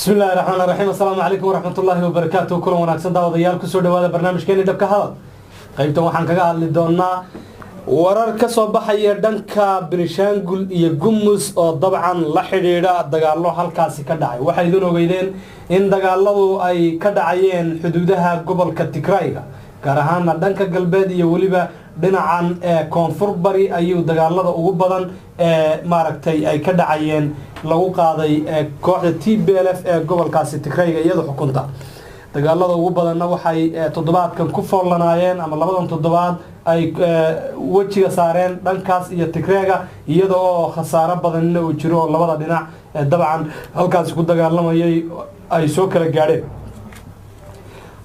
بسم الله الرحمن الرحيم. السلام عليكم ورحمة الله وبركاته. كل وناكسن داوديال كسو dhawaada barnaamijkeena dhabka hadal. qaybtan waxaan kaga hadli doonaa warar ka soo baxaya dhanka Benishangul iyo Gumus oo dabcan la xiriira dagaalo halkaasi ka dhacay. Waxay idin ogeydeen in dagaaladu ay ka dhacayeen xuduudaha gobolka Tigrayga, gaar ahaan dhanka galbeed iyo waliba dhinacan koonfur bari ayuu dagaalada ugu badan maaragtay ay ka dhacayeen lagu qaaday kooxda TPLF ee gobolkaasi Tigrayga iyada xukunta. dagaalada ugu badanna waxay toddobaadkan ku foolanaayeen ama labadan toddobaad ay wajiga saareen dhankaas iyo Tigrayga iyada oo khasaaro badan uu jiro labada dhinac dabcan halkaas ku dagaalamayay ay soo kala gaadheen.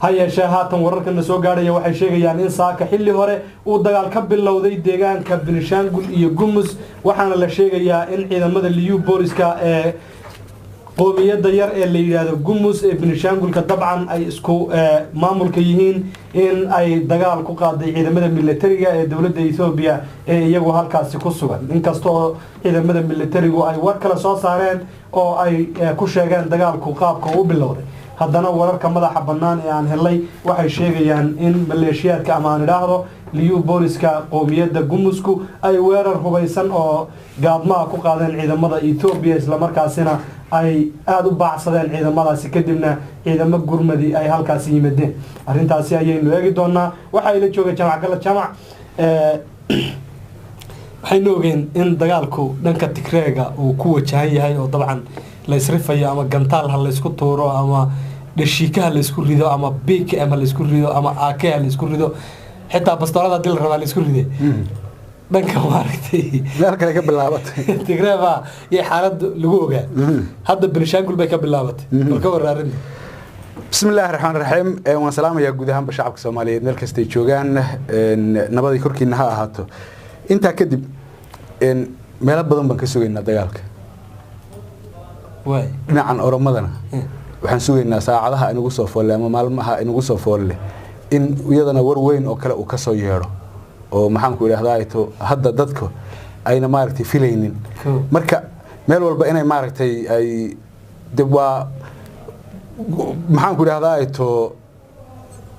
hayeeshee haatan wararkan soo gaadhaya waxay sheegayaan in saaka xilli hore uu dagaal ka bilowday deegaanka Benishangul iyo Gumus, waxaana la sheegayaa in ciidamada liyu booliska ee qoomiyadda yar ee la yiraahdo Gumus ee Benishangulka dabcan ay isku maamulka yihiin in ay dagaal ku qaaday ciidamada militariga ee dawladda Ethiopia ee iyagu halkaasi ku sugan. inkastoo ciidamada militarigu ay war kala soo saareen oo ay ku sheegeen dagaalku qaabka uu bilowday, haddana wararka madaxa bannaan ee aan helay waxay sheegayaan in maleeshiyaadka ama aan idhaahdo liyu booliska qoomiyadda Gumusku ay weerar hubaysan oo gaadmaha ku qaadeen ciidamada Ethiopia, isla markaasina ay aad u baacsadeen ciidamadaasi kadibna ciidamo gurmadi ay halkaasi yimaadeen. arrintaasi ayaynu eegi doonaa. waxa ay la joogay jamac gala jamac waxaynu ogeen in dagaalku dhanka Tigrayga uu ku wajahan yahay oo dabcan la isrifayo ama gantaal ha la isku tuuro ama dhashiikaha la isku rido ama BKM la isku rido ama AK la isku rido, xitaa bastoolada dil raba la isku riday. dhanka maaragtay meel kale ka bilaabatay Tigrayga iyo xaalad lagu ogaa hadda Benishangul bay ka bilaabatay marka waraarin. بسم الله الرحمن الرحيم. waan salaamayaa guud ahaan shacabka Soomaaliyeed meel kasta ay joogaan, nabadii korkiina ha ahaato. inta kadib meel badan baan ka sugaynaa dagaalka way dhinacan Oromadana waxaan sugaynaa saacadaha inagu soo foolay ama maalmaha inagu soo foolay in iyadana war weyn oo kale uu ka soo yeero oo maxaan ku yiraahdaa ito hadda dadku ayna maaragtay filaynin. marka meel walba inay maaragtay ay dibwa maxaan ku yiraahdaa ito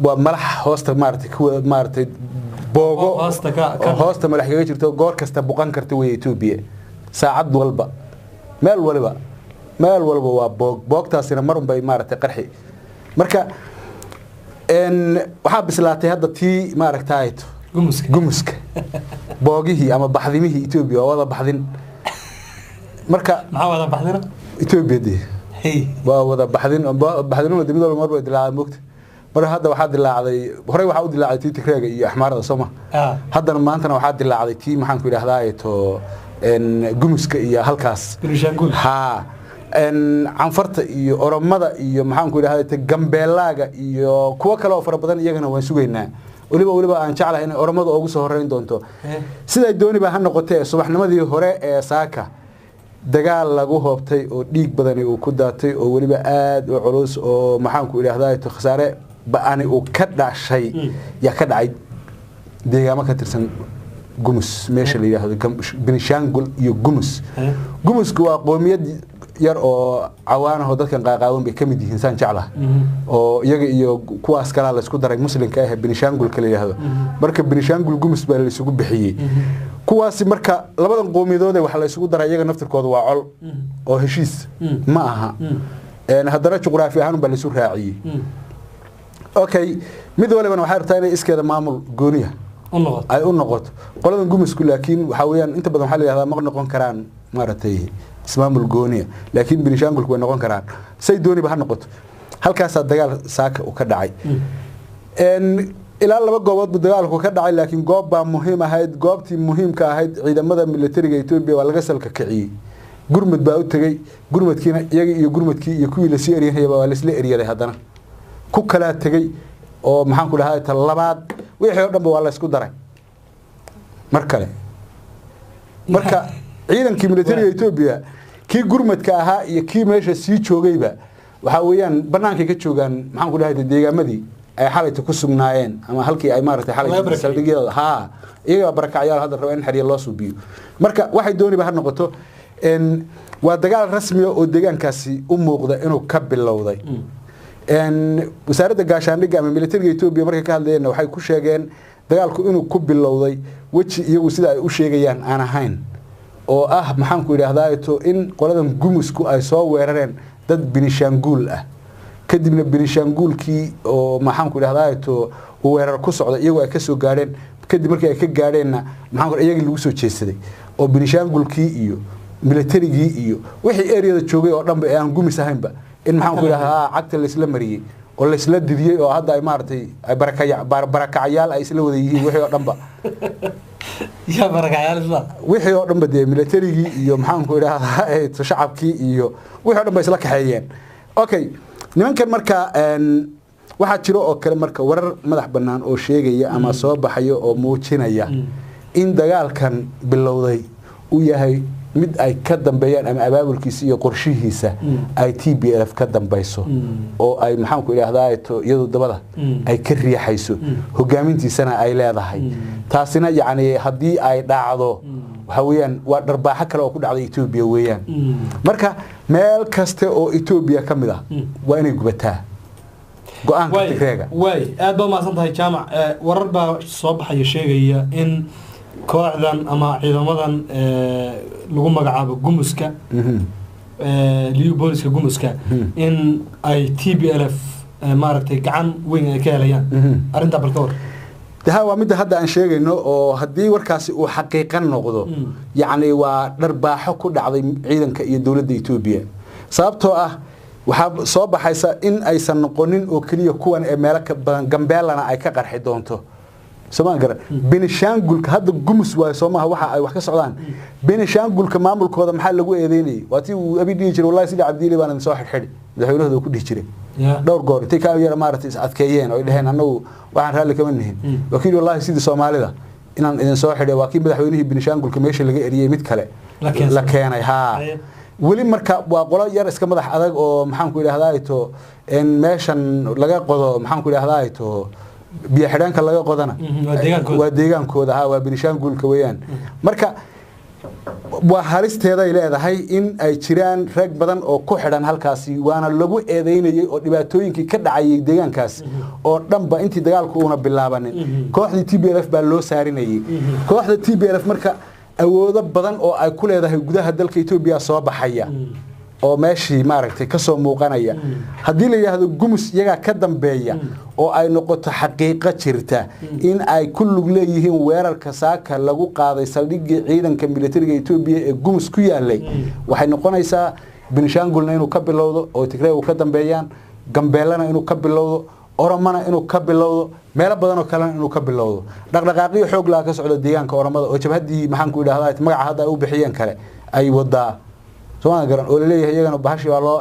waa malax hoosta maaragtay kuwa maaragtay boogo hoosta malax kaga jirto goor kasta buqan karta way Ethiopia saacad walba meel walba waa boogtaasina mar bay maaragtay qarxi. marka waxa bislaatay hadda tii maaragtay ito Gumuska boogihii ama baxdimihii Ethiopia wada baxdin. marka maxaa wada baxdina Ethiopia waa wada baxdinoo dibadooda mar bay dilaacay moogta. marka hadda waxa dilaacday hore waxa u dilaacay Tigrayga iyo Axmaarada Soomaa, haddana maantana waxa dilaacday tii maxaan ku yiraahdaa ito Gumuska iyo halkaas Benishangul canfarta iyo Oromada iyo maxaan ku yiraahdaa Gambeelaaga iyo kuwa kale oo fara badan iyagana waan sugaynaa. waliba aan jeclahay in Oromada ugu soo horeyn doonto sida dooni ba ha noqotay subaxnimadii hore ee saaka dagaal lagu hoobtay oo dhiig badan uu ku daatay oo waliba aad u culus oo maxaan ku yiraahdaa ito khasaare ba'ani uu ka dhashay ya ka dhacay deegaamo ka tirsan Gumus meesha la yiraahdo Benishangul iyo Gumus. Gumusku waa qoomiyad yar oo cawaanaho dadkan qaaqaawan bay kamid yihiin saan jeclahay oo iyaga iyo kuwaas kala la isku daray muslimka ah Benishangul kala yiraahdo. marka Benishangul Gumus baa la isugu bixiyay kuwaasi. marka labadan qoomiyadood waxa la isugu daray iyaga naftirkooda waa col oo heshiis ma aha haddana juqraafi ahaan baa la isu raaciyay. okay mid walba waxay rabtaa inay iskeeda maamul gooniya ay u noqoto qoladan Gumusku, laakiin waxa weeyaan inta badan waxa la yiraahdaa ma noqon karaan maaragtay ismaamul gooniya, laakiin Benishangulku way noqon karaan say dooni ba ha noqoto. halkaas dagaal saaka uu ka dhacay ilaa laba goobood buu dagaalku ka dhacay, laakiin goob baa muhiim ahayd. goobtii muhiimka ahayd ciidamada militariga Ethiopia waa laga salka kiciyay. gurmad baa u tagay, gurmadkiina iyaga iyo gurmadkii iyo kuwii la sii eriyay waa la isla eriyaday haddana ku kala tagay oo maxaan ku dhahay talabaad wixii oo dhanba waa la isku daray mar kale. marka ciidankii militariga Ethiopia kii gurmadka ahaa iyo kii meesha sii joogayba waxa weeyaan banaanka ka joogan maxaan ku dhahay deegaamadii ay xalayta ku sugnaayeen ama halkii ay maaragtay xalayta saldhigyada iyaga barakacyaal hadda raba in xiriir loo suubiyo. marka waxay dooniba ha noqoto waa dagaal rasmi ah oo deegaankaasi u muuqda inuu ka bilowday wasaaradda gaashaandhigga ama militariga Itoobiya markay ka hadlayeen waxay ku sheegeen dagaalku inuu ku bilowday waji iyagu sida ay u sheegayaan aan ahayn oo ah maxaan ku yiraahdaa in qoladan gumusku ay soo weerareen dad Binishanguul ah kadibna Binishanguulkii oo maxaan ku yiraahdaa uu weerar ku socda iyagu ay ka soo gaareen kadib markii ay ka gaareenna maxaan ku iyaga lagu soo jeesaday oo Binishanguulkii iyo militarigii iyo wixii area joogay oo dhanba aan gumis ahaynba in maxaan ku yiraahdaa cagta la isla mariyay oo la isla didiyay oo hadda ay maartay ay barakacayaal ay isla wada yihiin wixii oo dhanba ya barakacayaal isla wixii oo dhanba de militarigii iyo maxaan ku yiraahdaa shacabkii iyo wixii oo dhanba isla kaxeeyeen okay nimankan marka waxa jiro oo kale marka warar madax banaan oo sheegaya ama soo baxayo oo muujinaya in dagaalkan bilowday uu yahay mid ay ka dambeeyaan ama abaabulkiisa iyo qorshihiisa ay TPLF ka dambayso oo ay maxaan ku yiraahdaa iyadu dabada ay ka riixayso hogaamintiisana ay leedahay taasina yaani hadii ay dhacdo waxa weeyaan waa dharbaaxa kale oo ku dhacday Itoobiya weeyaan marka meel kaste oo Itoobiya kamid ah waa inay gubataa go'aanka Tigreega way aad baa ma santahay jaamac warar baa soo baxay sheegaya in kooxdan ama ciidamadan lagu magacaabo gumuska liu booliska gumuska in ay TPLF maaragtay gacan weyn ay ka helayaan arinta balka ها ومدة هذا أن شيء إنه هدي وركاس وحقيقة نقضه يعني ودرباحه كل عظيم عيدا كدولة إثيوبيا صابته وحاب صوب حيسا إن أي سنقولين وكليه كون ملك جنبالنا أي كقر حدونته سمعنا قرر بنشانقول هذا الجمس وسماها واحد وحكي سعودان بنشانقول كمامل كذا محل لقوا يديني واتي أبي ديجر والله سيدي عبديلي وأنا مساحر حدي ده يقوله هذا كله يجري دور قاري تيكا يا مارت أذكيين أو إلهنا أنه وعن هذا كمنهم وكيل والله سيدي سومالي ده إن صاحر وكيل بدحوينه بنشانقول كميش اللي جريه متكله لكن ها ولي مركب وقلا يرس كم ضح أذق أو محن كل هذا يتو إن ماشان لقى قضاء محن كل هذا يتو بيحران كلا لقى قضانا وديجان كود ها وبنشانقول كويان مركب وحارست هذا إلى هذا هاي إن أي تيران رك بدن أو كحران هالكاسي وأنا لبو إذين أو دباتوين كي كده عيد ديجان كاس أو دم أنت دجال كونا باللعبان كواحد TPLF باللو سارين أي كواحد TPLF مركب awoodo badan oo ay ku leedahay gudaha dalka Itoobiya soo baxaya oo meeshii maaragtay ka soo muuqanaya hadii la yiraahdo gumus iyaga ka dambeeya oo ay noqoto xaqiiqo jirta in ay ku lug leeyihiin weerarka saaka lagu qaaday saldhigii ciidanka militariga Itoobiya ee gumus ku yaalay waxay noqonaysaa Binishanguulna inuu ka bilowdo oo Tigray uu ka dambeeyaan Gambeelana inuu ka bilowdo Oromana inuu ka bilowdo meel badan oo kale inuu ka bilowdo dhaqdhaqaaqyo xoog la ka socdo deegaanka Oromada oo jabhadii maxaan ku yiraahdaa magaca hadda ay u bixiyeen kale ay wada Soomaaliya garan oo leeyahay iyagana bahashi waa loo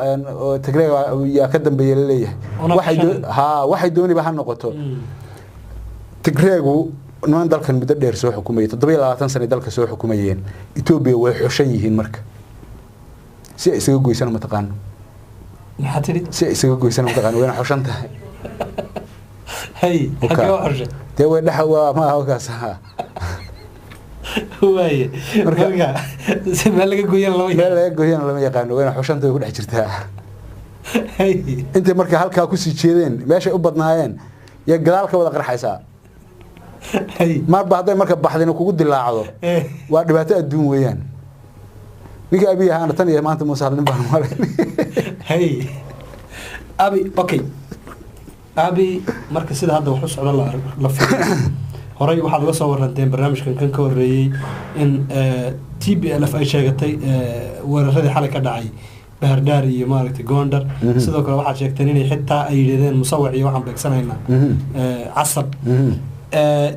Tigray yaa ka dambeeyay leeyahay waxay dooniba ha noqoto Tigraygu niman dalkan muddo dheer soo xukumayay 27 sano dalka soo xukumayeen Itoobiya way xushan yihiin marka si ay isaga goysan ma taqaan si ay isaga goysan ma taqaan way xushan tahay هاي حكي وحرجة تبغى نحوا ما هو كاسها واي مرجع سمعلك جوين لما لا جوين لما يقانو وين حوشان تقول حجرتها هاي أنت مركا هالك كوسي تشيدين ماشي أبضناين يا جلالك ولا قرح حساب هاي ما بعدين مركا بحدين وكود الله عضو وادبات الدون ويان بيجي أبيها أنا تاني ما أنت مساعدني بهالمرة هاي أبي أوكي أبي مركز سيد هذا وحوس على الله لفظ هراي واحد وصل ورنتين برنامج كان كوري إن TPLF أي شيء قتي ورثة حركة داعي بهرداري ماركت جوندر سيد كل واحد شيء تاني حتى أي جدين مصوعي واحد بكسنة هنا عصب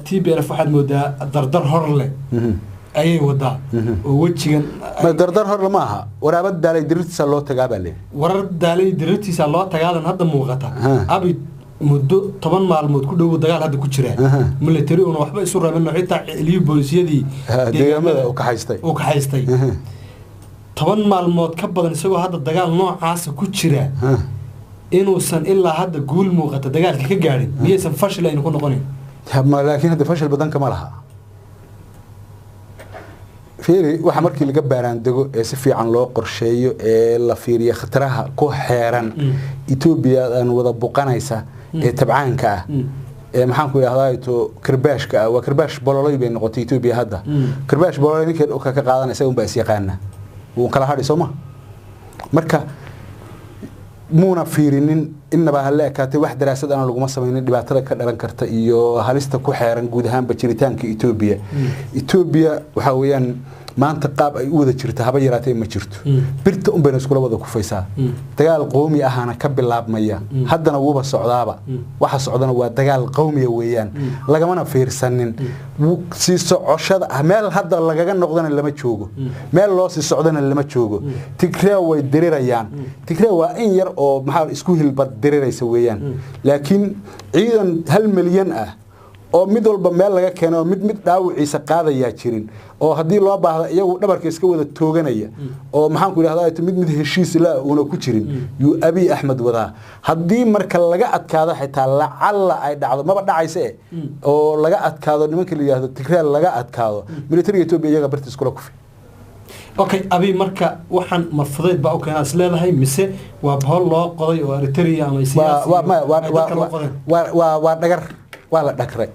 TPLF واحد مودة دردر هرله أي ودا ووجهن ما دردر هرله معها ورابد دالي درتي سلوت تقابله ورد دالي درتي سلوت تقابله هذا موقتها أبي مدة طبعاً معلومات كله ودجال هذا كتيره ملتري أنا وحبة يسرع منه حتى اللي بوليسية دي ديجامة وكحيستي طبعاً معلومات كبر نسوي هذا الدجال نوع عاص كتيره إنه سن إلا هذا جول موقت الدجال كجاري بيسن فشل إنه يكون قانون ما لكن هذا فشل بدن كمالها fiiri waxa markii laga baaraan dego ee si fiican loo qorsheeyo ee la fiiriyo khataraha ku xeeran Ethiopia aan wada buqanaysa ee tabcaanka ah ee maxaan ku yiraahdaa to karbaashka waa karbaash bololay bay noqotay Ethiopia hadda karbaash bololay ninka ka qaadanaysa un baa is yaqaana uu kala hadhiso ma marka muuna fiirinin inaba hal eekaatay wax daraasad aan lagu ma sameeynin dhibaatada ka dhalan karta iyo halista ku xeeran guud ahaan bajiritaanka Ethiopia waxa weeyaan maanta qaab ay u wada jirto haba yaraatay ma jirto birta un bayna isku wada kufaysaa dagaal qowmi ahana ka bilaabmaya haddana wuuba socdaaba waxa socdana waa dagaal qowmi weeyaan lagamana fiirsanin si socoshada meel hadda lagaga noqdana lama joogo meel loo si socdana lama joogo Tigray way dirirayaan Tigray waa in yar oo maxaa isku hilbad diriraysa weeyaan laakiin ciidan 1 milyan ah oo mid walba meel laga keeno mid dhaawiciisa qaadaya jirin oo hadii loo baahdo iyagu dhabarka iska wada tooganaya oo maxaan ku yiraahdaa mid heshiis la una ku jirin yu Abiy Ahmed wada hadii marka laga adkaado xitaa lacalla ay dhacdo maba dhacayse oo laga adkaado nimanka la yiraahdo Tigray laga adkaado military Ethiopia iyaga bartiis kula kufi okay Abiy marka waxaan marfudeed baa u keenay isleedahay mise waa bahol loo qoday oo Eritrea ama siyaasi waa dhagar waa la dhagray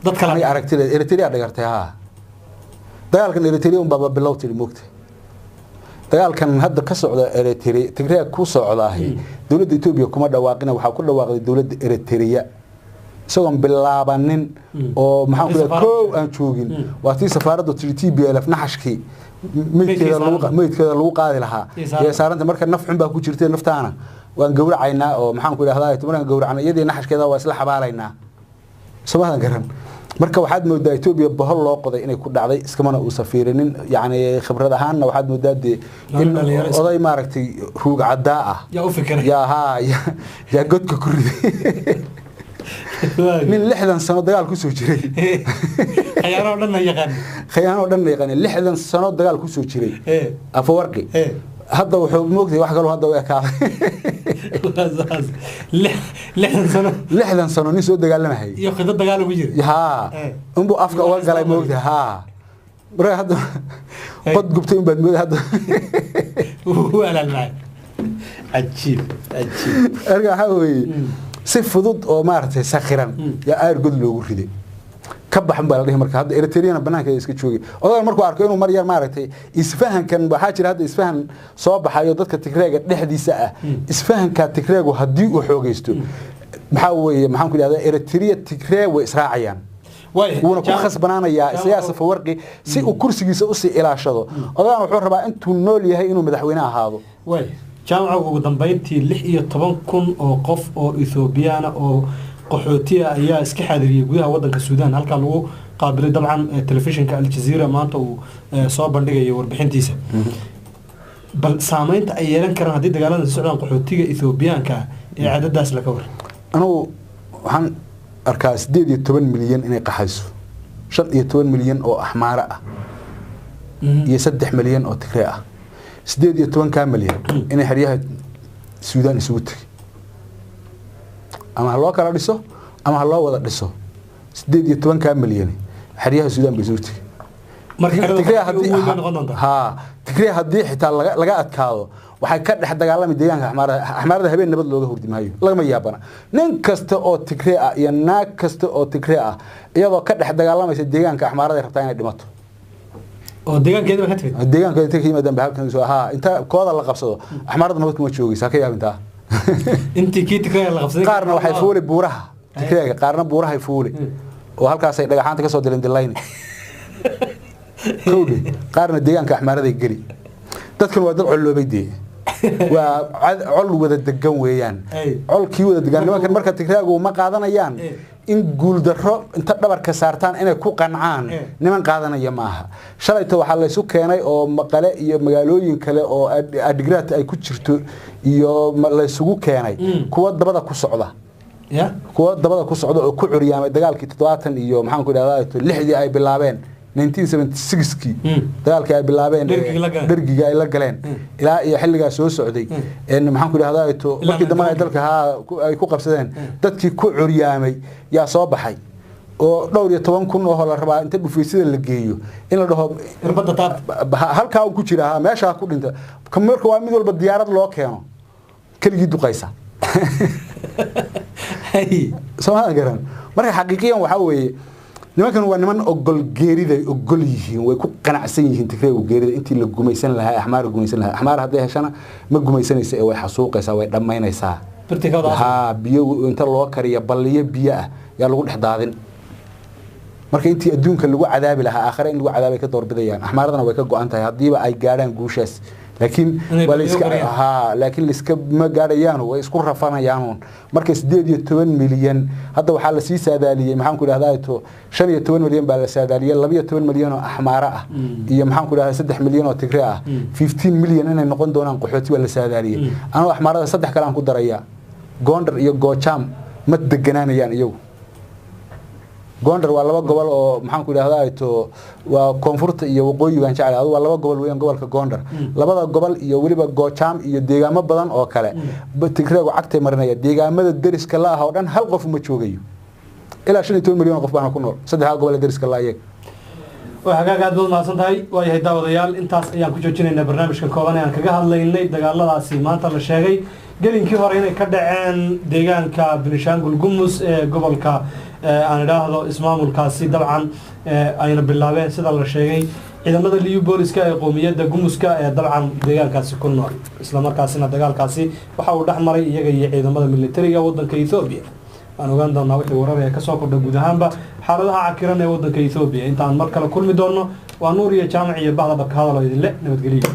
dadka la aragtida Eritrea dhagartay dagaalkan Eritrea baba bilowtay moogtay dagaalkan hadda ka socda Eritrea Tigray ku socdaahay dawladda Ethiopia kuma dhawaaqina waxa ku dhawaaqday dawladda Eritrea isagoon bilaabanin oo maxaan ku leeyahay koow aan joogin waa tii safaaradda TPLF naxashkii meydkeeda lagu qaadi lahaa ee saaranta marka naf xun baa ku jirtay naftaana waan gowracaynaa oo maxaan ku yiraahdaa markaan gowracnay iyadii naxashkeeda waa isla xabaalaynaa Soomaaliya garan marka waxaad moodaa Ethiopia bahol loo qoday inay ku dhacday iskamana uu safiirinin yaani khibrad ahaana waxaad moodaa in oday maaragtay ruug cadaa ah yaa u fikiray yaa godka ku riday من لحظة سنة دجال كوسو جري خيانة ودنا يقان لحظة سنة دجال كوسو جري أفورقي هذا وحب موقتي واحد قالوا هذا وياك لحظة سنة نسوا دجال لما هي يأخذ الدجال ويجري ها أمبو أفكار أول قال موقتي ها برا هذا قد جبتين بعد موقت هذا هو على الماء عجيب أرجع هاوي si fudud oo maartay sakhiran ya aar gud loogu riday ka baxan baa la dhigay marka hadda Eritrea banaanka iska joogay odaal markuu arko inuu mar yar maartay isfahankan waxa jira hadda isfahan soo baxayo dadka Tigreega dhexdiisa ah isfahanka Tigreegu hadii uu xoogeysto maxaa weeye maxaan ku yiraahdaa Eritrea Tigreeg way israacayaan wuuna ku khasbanaanaya siyaasad fawarqi si uu kursigiisa u sii ilaashado odaal wuxuu rabaa intuu nool yahay inuu madaxweyne ahaado جامعة ودنباينتي 16,000 oo qof oo Ethiopian oo qaxootiga ayaa iska xaadiriyay gudaha wadanka Suudaan halka lagu qaabilay dabcan telefishinka Al Jazeera maanta uu soo bandhigay warbixintiisa bal saameynta ay yeelan karaan hadii dagaalada Suudaan qaxootiga Ethiopianka ee cadadaas la ka war anuu waxaan arkaa 18 milyan inay qaxayso 15 milyan oo Axmaara ah iyo 3 milyan oo Tigray ah 18 milyan inay xiriyaha Suudaan isugu tagay ama loo kala dhiso ama loo wada dhiso 18 milyan xiriyaha Suudaan bay isugu tagay marka Tigray hadii xitaa laga adkaado waxay ka dhex dagaalamay deegaanka Axmaarada habeen nabad looga hurdi maayo lagama yaabana nin kasta oo Tigray ah iyo naag kasta oo Tigray ah iyadoo ka dhex dagaalamaysa deegaanka Axmaarada rabtaa inay dhimato oo deegaankeeda ka timid deegaankeeda ka yimid dambe halkan soo inta kooda la qabsado Axmaarada nabad kuma joogaysa ka yaabinta intii kii Tigray la qabsaday qaarna waxay fuulay buuraha Tigray qaarna buuraha ay fuulay oo halkaas ay dhagaxaanta ka soo dilayeen كودي قارن الديان كأحمر ذي قري تذكر وضع علو بيدي وعلو وذا الدجان ويان عل كيو وذا الدجان لما كان مركز تكراج وما قاعدنا يان إن قول درب أنت دبر كسرتان إنه كو قنعان نمن قاعدنا يماها شرط توحل سكاني أو مقالة مقالوين كلا أو أدقرات أي كتشرتو يو ملا يسوق كاني كواد دبدا كوسعدا كواد دبدا كوسعدا كعريان دجال كتطواتن يو محن كده لحدي أي باللابين 1976 dagaalkii ay bilaabeen dargiga ay la galeen ilaa iyo xilliga soo socday in maxaan ku yiraahdaa ito markii dambe ay dalka ay ku qabsadeen dadkii ku curyaamay yaa soo baxay oo dhowr iyo 10 kun oo la rabaa inta dhufaysida la geeyo in la dhaho irbada taab halka uu ku jira meesha ku dhinta kamarka waa mid walba diyaarad loo keeno kaligi duqaysa hay soo garan marka xaqiiqiyan waxa weeye nimankan waa niman ogol geerida ogol yihiin way ku qanacsan yihiin tikreegu geerida intii la gumaysan lahaa axmaar gumaysan lahaa axmaar haday heshana ma gumaysanaysa ee way xasuuqaysaa way dhamaynaysaa ha biyo inta loo kariyo balliyo biyo ah yaa lagu dhaxdaadin marka intii adduunka lagu cadaabi lahaa aakhire in lagu cadaabay ka doorbidayaan axmaaradana way ka go'an tahay hadiiba ay gaadhaan guushaas laakiin laakiin liska ma gaadhayaan way isku rafanayaan marka 18 milyan hadda waxa la sii saadaaliyay maxaan ku yiraahdaa 15 milyan baa la saadaaliyay 12 milyan oo axmaara ah iyo maxaan ku yiraahdaa 3 milyan oo tigre ah 15 milyan inay noqon doonaan qaxooti waa la saadaaliyay anoo axmaarada 3 kale aan ku daraya Gondar iyo Gocham ma deganaanayaan iyagu Gondar waa laba gobol oo maxaan ku yiraahdaa waa koonfurta iyo waqooyiga aan jecelahay waa laba gobol weeyaan gobolka Gondar labada gobol iyo waliba Gocham iyo deegaamo badan oo kale Tigreegu cagtay marinaya deegaamada deriska la ah oo dhan hal qof ma joogayo ilaa 15 milyan qof baan ku nool saddex gobol deriska la ayag وحقاق أدوات ما صنتهاي وهي دعوة ديال انتاس ايام كجوجينينا برنامجka kooban aan kaga hadlaynay dagaaladaasi maanta la sheegay gelinkii hore inay ka dhaceen deegaanka Benishangul Gumus ee gobolka aan idhaahdo ismaamulkaasi dabcan ayna bilaabeen sida la sheegay ciidamada liyu booliska ee qoomiyadda Gumuska ee dabcan deegaankaasi ku nool isla markaasina dagaalkaasi waxa uu dhaxmaray iyaga iyo ciidamada militariga wadanka Ethiopia aan ogaan doonaa wixii warar ee ka soo kordhay guud ahaanba xaaladaha cakiran ee wadanka Ethiopia intaan mar kale kulmi doono waa Nuur iyo Jaamac iyo Bahda Barka hadal idin leh nabadgelyo